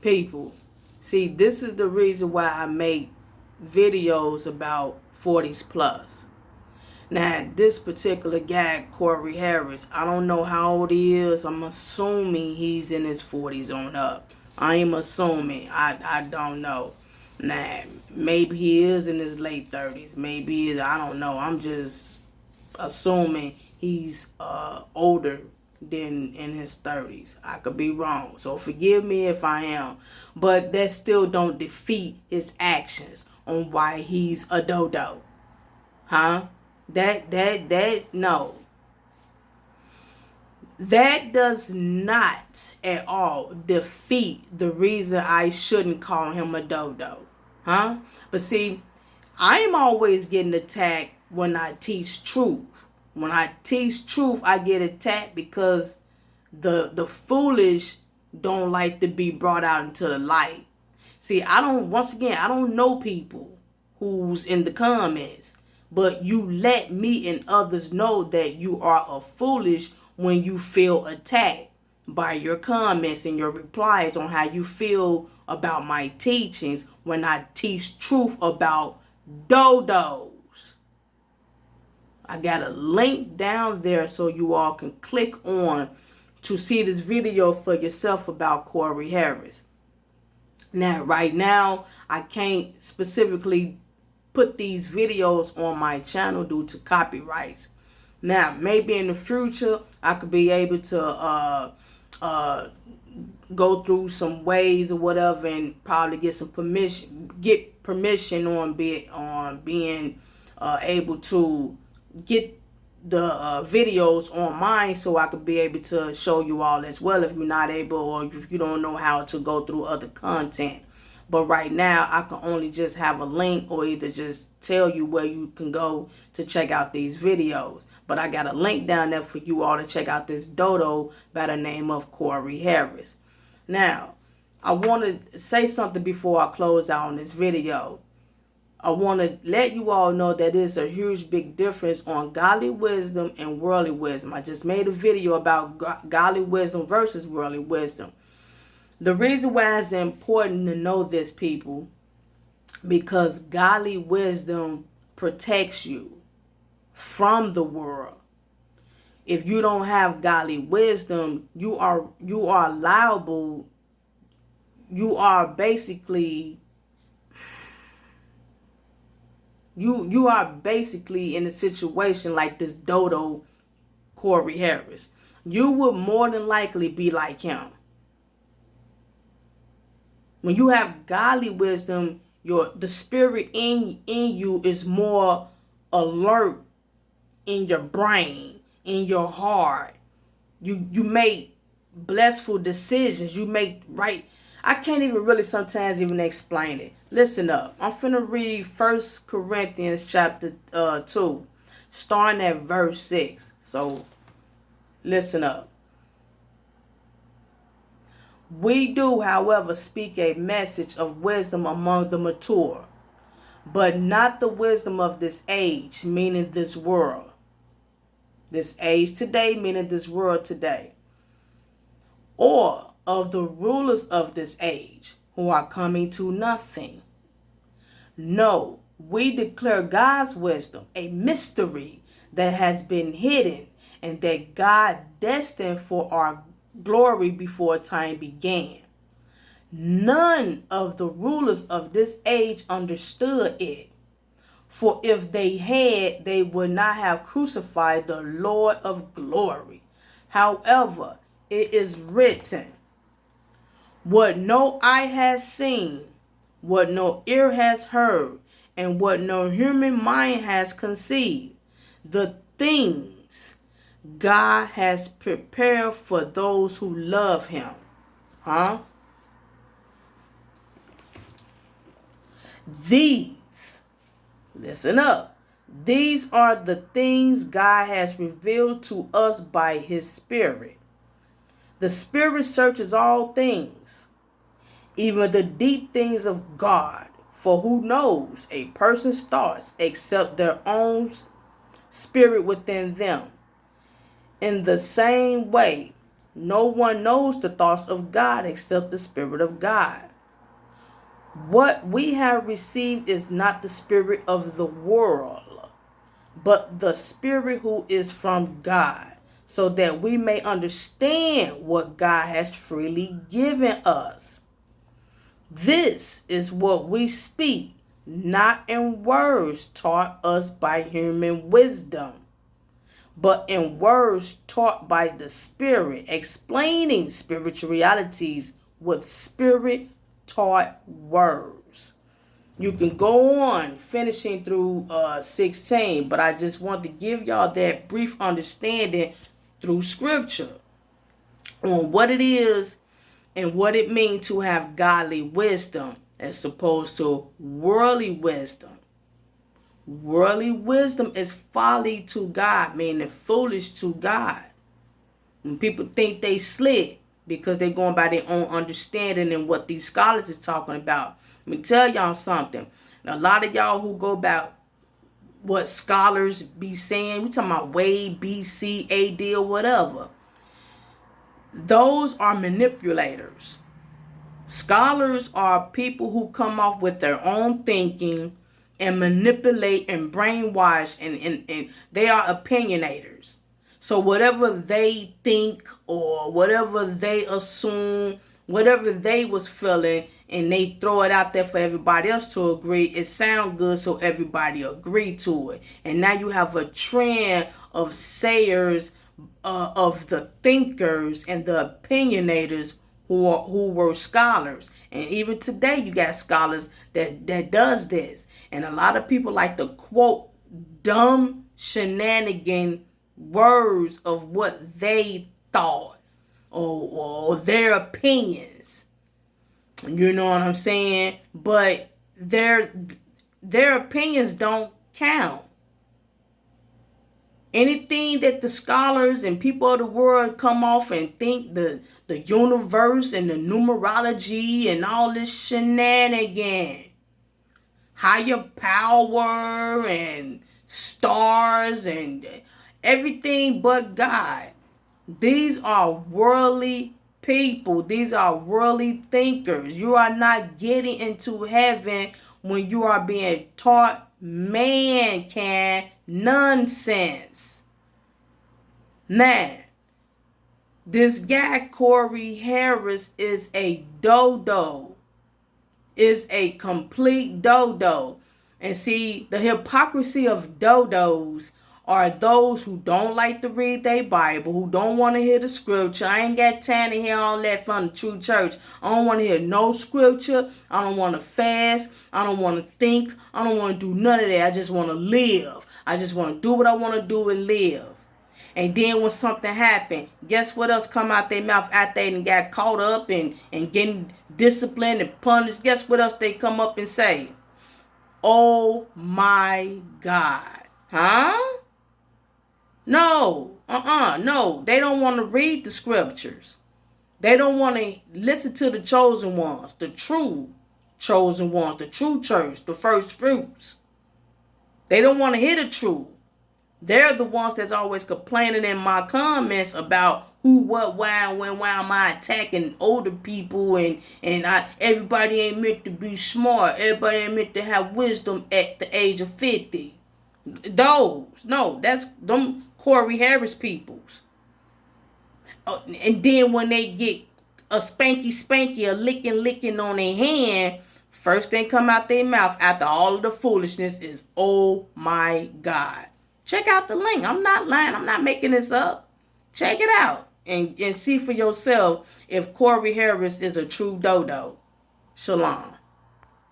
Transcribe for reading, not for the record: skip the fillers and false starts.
People, see, this is the reason why I make videos about 40s plus. Now, this particular guy, Corey Harris, I don't know how old he is. I'm assuming he's in his 40s on up. I am assuming. I don't know. Nah, maybe he is in his late 30s. Maybe he is. I don't know. I'm just assuming he's older than in his 30s. I could be wrong. So forgive me if I am. But that still don't defeat his actions on why he's a dodo. Huh? No. That does not at all defeat the reason I shouldn't call him a dodo. Huh? But see, I am always getting attacked when I teach truth. When I teach truth, I get attacked because the foolish don't like to be brought out into the light. See, I don't know people who's in the comments. But you let me and others know that you are a foolish when you feel attacked by your comments and your replies on how you feel about my teachings when I teach truth about dodos. I got a link down there so you all can click on to see this video for yourself about Corey Harris. Now, right now, I can't specifically put these videos on my channel due to copyrights. Now, maybe in the future, I could be able to go through some ways or whatever and probably get permission on being able to get the videos on mine so I could be able to show you all as well if you're not able or if you don't know how to go through other content. But right now, I can only just have a link or either just tell you where you can go to check out these videos. But I got a link down there for you all to check out this dodo by the name of Corey Harris. Now, I want to say something before I close out on this video. I want to let you all know that there's a huge big difference on godly wisdom and worldly wisdom. I just made a video about godly wisdom versus worldly wisdom. The reason why it's important to know this, people, because godly wisdom protects you from the world. If you don't have godly wisdom, you are liable. You are basically you are basically in a situation like this dodo Corey Harris. You would more than likely be like him. When you have godly wisdom, the spirit in you is more alert in your brain, in your heart. You make blissful decisions. You make right. I can't even really sometimes even explain it. Listen up. I'm finna read 1 Corinthians chapter 2, starting at verse 6. So listen up. We do, however, speak a message of wisdom among the mature, but not the wisdom of this age, meaning this world. This age today, meaning this world today. Or of the rulers of this age, who are coming to nothing. No, we declare God's wisdom, a mystery that has been hidden, and that God destined for our glory before time began. None of the rulers of this age understood it. For if they had, they would not have crucified the Lord of glory. However, it is written, what no eye has seen, what no ear has heard, and what no human mind has conceived, the things God has prepared for those who love him. Huh? These, listen up, these are the things God has revealed to us by his Spirit. The Spirit searches all things, even the deep things of God. For who knows a person's thoughts except their own spirit within them? In the same way, no one knows the thoughts of God except the Spirit of God. What we have received is not the spirit of the world, but the Spirit who is from God, so that we may understand what God has freely given us. This is what we speak, not in words taught us by human wisdom, but in words taught by the Spirit, explaining spiritual realities with Spirit-taught words. You can go on finishing through 16, but I just want to give y'all that brief understanding through Scripture on what it is and what it means to have godly wisdom as opposed to worldly wisdom. Worldly wisdom is folly to God, meaning foolish to God. When people think they slick because they're going by their own understanding and what these scholars is talking about. Let me tell y'all something. A lot of y'all who go about what scholars be saying, we talking about Wade, BC, AD, or whatever. Those are manipulators. Scholars are people who come off with their own thinking and manipulate and brainwash, and they are opinionators. So whatever they think or whatever they assume, whatever they was feeling, and they throw it out there for everybody else to agree, it sound good, so everybody agree to it. And now you have a trend of sayers, of the thinkers and the opinionators who were scholars. And even today you got scholars that does this. And a lot of people like to quote dumb shenanigan words of what they thought or their opinions. You know what I'm saying? But their opinions don't count. Anything that the scholars and people of the world come off and think the universe and the numerology and all this shenanigan, higher power and stars and everything but God. These are worldly people. These are worldly thinkers. You are not getting into heaven when you are being taught man-can nonsense. Man, this guy Corey Harris is a dodo. Is a complete dodo. And see, the hypocrisy of dodos are those who don't like to read their Bible, who don't want to hear the scripture. I ain't got time to hear all that from the true church. I don't want to hear no scripture. I don't want to fast. I don't want to think. I don't want to do none of that. I just want to live. I just want to do what I want to do and live. And then when something happened, guess what else come out their mouth after they got caught up and getting disciplined and punished? Guess what else they come up and say? Oh my God. Huh? No. No. They don't want to read the scriptures. They don't want to listen to the chosen ones, the true chosen ones, the true church, the first fruits. They don't want to hear the truth. They're the ones that's always complaining in my comments about who, what, why, and when, why am I attacking older people and everybody ain't meant to be smart. Everybody ain't meant to have wisdom at the age of 50. That's them Corey Harris peoples. And then when they get a spanky, a licking on their hand, first thing come out their mouth after all of the foolishness is, oh my God. Check out the link. I'm not lying. I'm not making this up. Check it out and see for yourself if Corey Harris is a true dodo. Shalom.